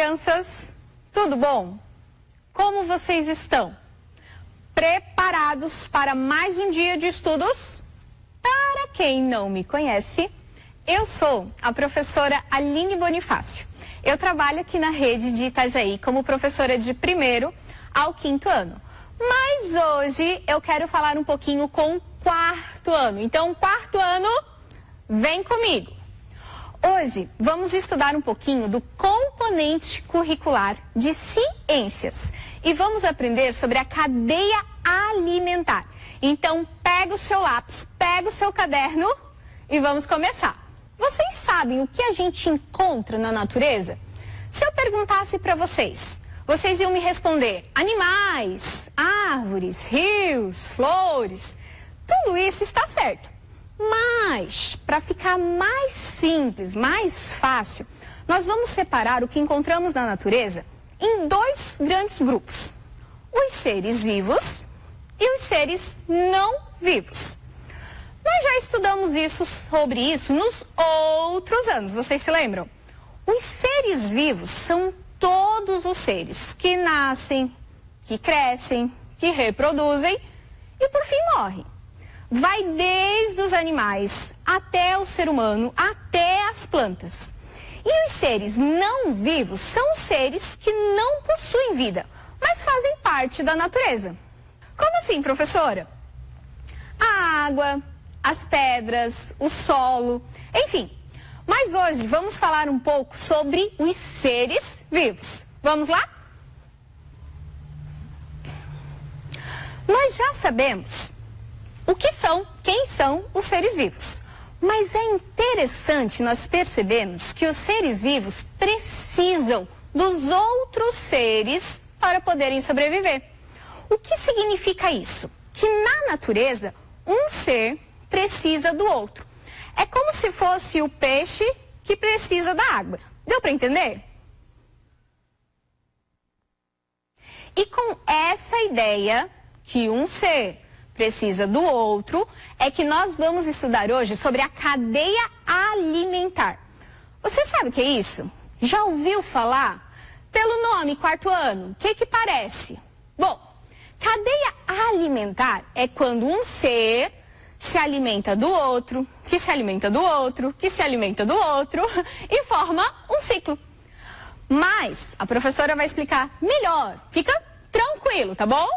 crianças, tudo bom? Como vocês estão? Preparados para mais um dia de estudos? Para quem não me conhece, eu sou a professora Aline Bonifácio. Eu trabalho aqui na rede de Itajaí como professora de 1º ao 5º ano. Mas hoje eu quero falar um pouquinho com o 4º ano. Então, 4º ano, vem comigo. Hoje vamos estudar um pouquinho do componente curricular de ciências e vamos aprender sobre a cadeia alimentar. Então pega o seu lápis, pega o seu caderno e vamos começar. Vocês sabem o que a gente encontra na natureza? Se eu perguntasse para vocês, vocês iam me responder animais, árvores, rios, flores, tudo isso está certo. Mas, para ficar mais simples, mais fácil, nós vamos separar o que encontramos na natureza em 2 grandes grupos. Os seres vivos e os seres não vivos. Nós já estudamos sobre isso nos outros anos, vocês se lembram? Os seres vivos são todos os seres que nascem, que crescem, que reproduzem e por fim morrem. Vai desde os animais até o ser humano, até as plantas. E os seres não vivos são seres que não possuem vida, mas fazem parte da natureza. Como assim, professora? A água, as pedras, o solo, enfim. Mas hoje vamos falar um pouco sobre os seres vivos. Vamos lá? Nós já sabemos quem são os seres vivos. Mas é interessante nós percebermos que os seres vivos precisam dos outros seres para poderem sobreviver. O que significa isso? Que na natureza, um ser precisa do outro. É como se fosse o peixe que precisa da água. Deu para entender? E com essa ideia que um ser precisa do outro, é que nós vamos estudar hoje sobre a cadeia alimentar. Você sabe o que é isso? Já ouviu falar? Pelo nome, 4º ano, o que parece? Bom, cadeia alimentar é quando um ser se alimenta do outro, que se alimenta do outro, que se alimenta do outro e forma um ciclo. Mas a professora vai explicar melhor, fica tranquilo, tá bom?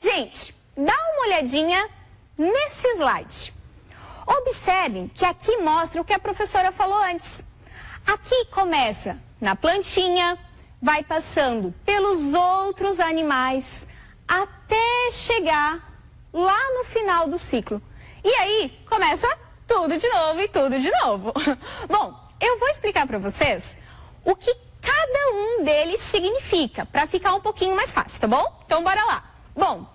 Gente, dá uma olhadinha nesse slide. Observem que aqui mostra o que a professora falou antes. Aqui começa na plantinha, vai passando pelos outros animais, até chegar lá no final do ciclo. E aí começa tudo de novo e tudo de novo. Bom, eu vou explicar para vocês o que cada um deles significa, para ficar um pouquinho mais fácil, tá bom? Então bora lá. Bom,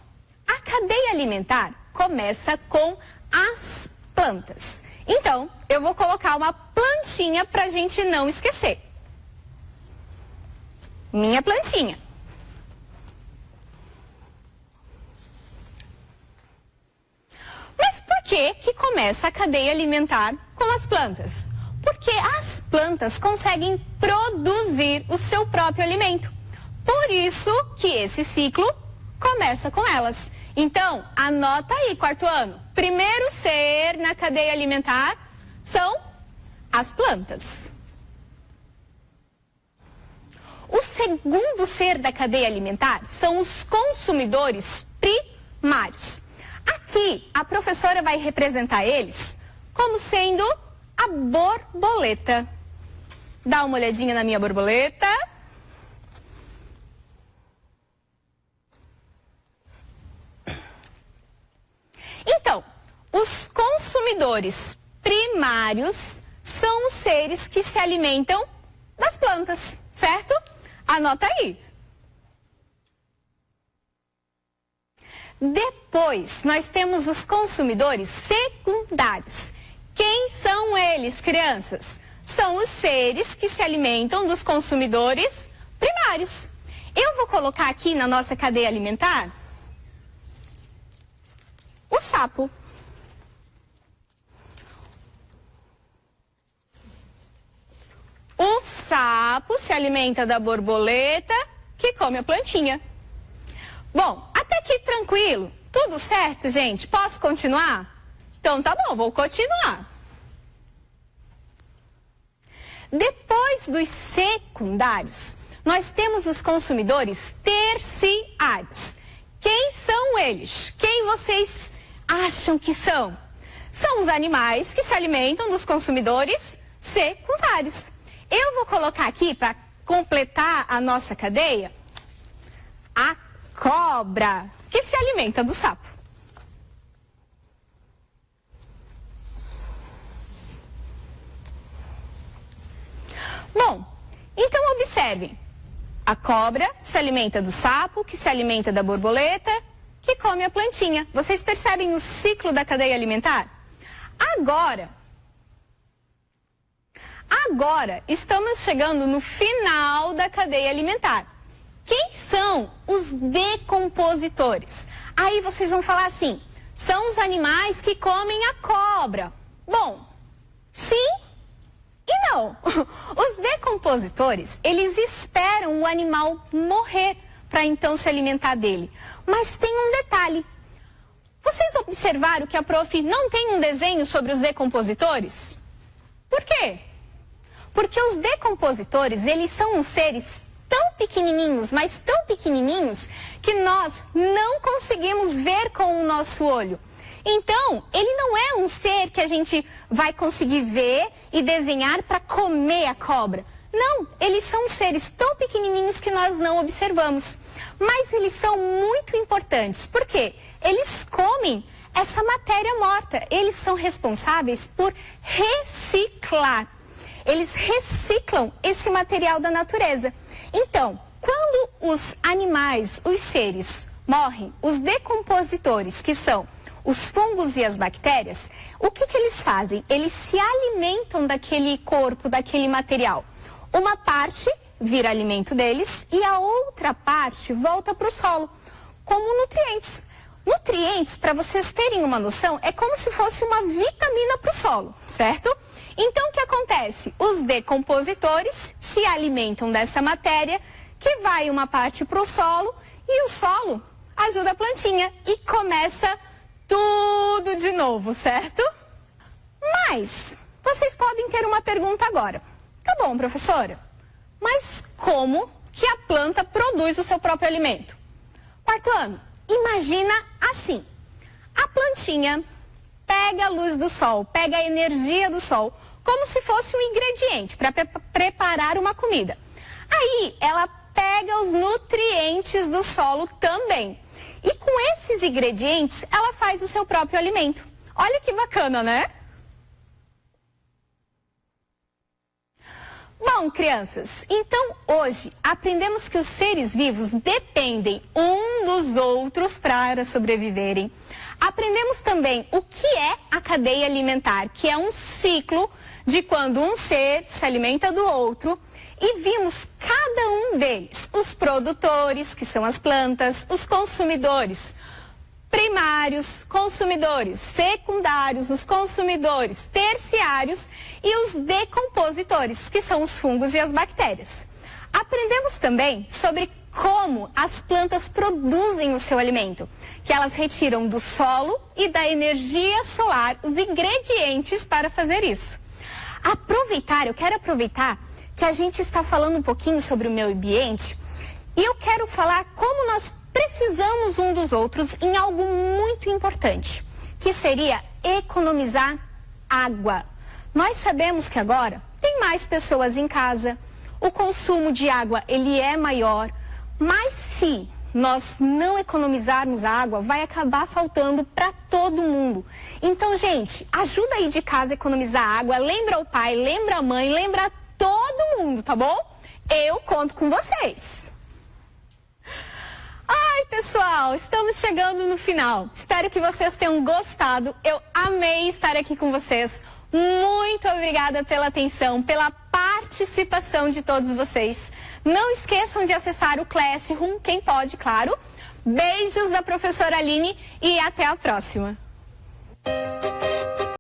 a cadeia alimentar começa com as plantas. Então, eu vou colocar uma plantinha para a gente não esquecer. Minha plantinha. Mas por que começa a cadeia alimentar com as plantas? Porque as plantas conseguem produzir o seu próprio alimento. Por isso que esse ciclo começa com elas. Então, anota aí, 4º ano. Primeiro ser na cadeia alimentar são as plantas. O segundo ser da cadeia alimentar são os consumidores primários. Aqui, a professora vai representar eles como sendo a borboleta. Dá uma olhadinha na minha borboleta. Então, os consumidores primários são os seres que se alimentam das plantas, certo? Anota aí. Depois, nós temos os consumidores secundários. Quem são eles, crianças? São os seres que se alimentam dos consumidores primários. Eu vou colocar aqui na nossa cadeia alimentar o sapo. O sapo se alimenta da borboleta, que come a plantinha. Bom, até aqui tranquilo. Tudo certo, gente? Posso continuar? Então tá bom, vou continuar. Depois dos secundários, nós temos os consumidores terciários. Quem são eles? Quem vocês acham que são? São os animais que se alimentam dos consumidores secundários. Eu vou colocar aqui, para completar a nossa cadeia, a cobra, que se alimenta do sapo. Bom, então observem. A cobra se alimenta do sapo, que se alimenta da borboleta, que come a plantinha. Vocês percebem o ciclo da cadeia alimentar? Agora estamos chegando no final da cadeia alimentar. Quem são os decompositores? Aí vocês vão falar assim, são os animais que comem a cobra. Bom, sim e não. Os decompositores, eles esperam o animal morrer para então se alimentar dele. Mas tem um detalhe. Vocês observaram que a prof não tem um desenho sobre os decompositores? Por quê? Porque os decompositores, eles são uns seres tão pequenininhos, mas tão pequenininhos, que nós não conseguimos ver com o nosso olho. Então, ele não é um ser que a gente vai conseguir ver e desenhar para comer a cobra. Não, eles são seres tão pequenininhos que nós não observamos. Mas eles são muito importantes, porque eles comem essa matéria morta. Eles são responsáveis por reciclar. Eles reciclam esse material da natureza. Então, quando os animais, os seres, morrem, os decompositores, que são os fungos e as bactérias, o que eles fazem? Eles se alimentam daquele corpo, daquele material. Uma parte vira alimento deles e a outra parte volta para o solo, como nutrientes. Nutrientes, para vocês terem uma noção, é como se fosse uma vitamina para o solo, certo? Então, o que acontece? Os decompositores se alimentam dessa matéria, que vai uma parte para o solo, e o solo ajuda a plantinha e começa tudo de novo, certo? Mas, vocês podem ter uma pergunta agora. Tá bom, professora, mas como que a planta produz o seu próprio alimento? Quarto ano, imagina assim. A plantinha pega a luz do sol, pega a energia do sol, como se fosse um ingrediente para preparar uma comida. Aí, ela pega os nutrientes do solo também. E com esses ingredientes, ela faz o seu próprio alimento. Olha que bacana, né? Bom, crianças, então hoje aprendemos que os seres vivos dependem um dos outros para sobreviverem. Aprendemos também o que é a cadeia alimentar, que é um ciclo de quando um ser se alimenta do outro, e vimos cada um deles, os produtores, que são as plantas, os consumidores primários, consumidores secundários, os consumidores terciários e os decompositores, que são os fungos e as bactérias. Aprendemos também sobre como as plantas produzem o seu alimento, que elas retiram do solo e da energia solar os ingredientes para fazer isso. Eu quero aproveitar que a gente está falando um pouquinho sobre o meio ambiente e eu quero falar como nós precisamos um dos outros em algo muito importante, que seria economizar água. Nós sabemos que agora tem mais pessoas em casa, o consumo de água ele é maior, mas se nós não economizarmos a água, vai acabar faltando para todo mundo. Então, gente, ajuda aí de casa a economizar água, lembra o pai, lembra a mãe, lembra todo mundo, tá bom? Eu conto com vocês. Ai, pessoal, estamos chegando no final. Espero que vocês tenham gostado. Eu amei estar aqui com vocês. Muito obrigada pela atenção, pela participação de todos vocês. Não esqueçam de acessar o Classroom, quem pode, claro. Beijos da professora Aline e até a próxima.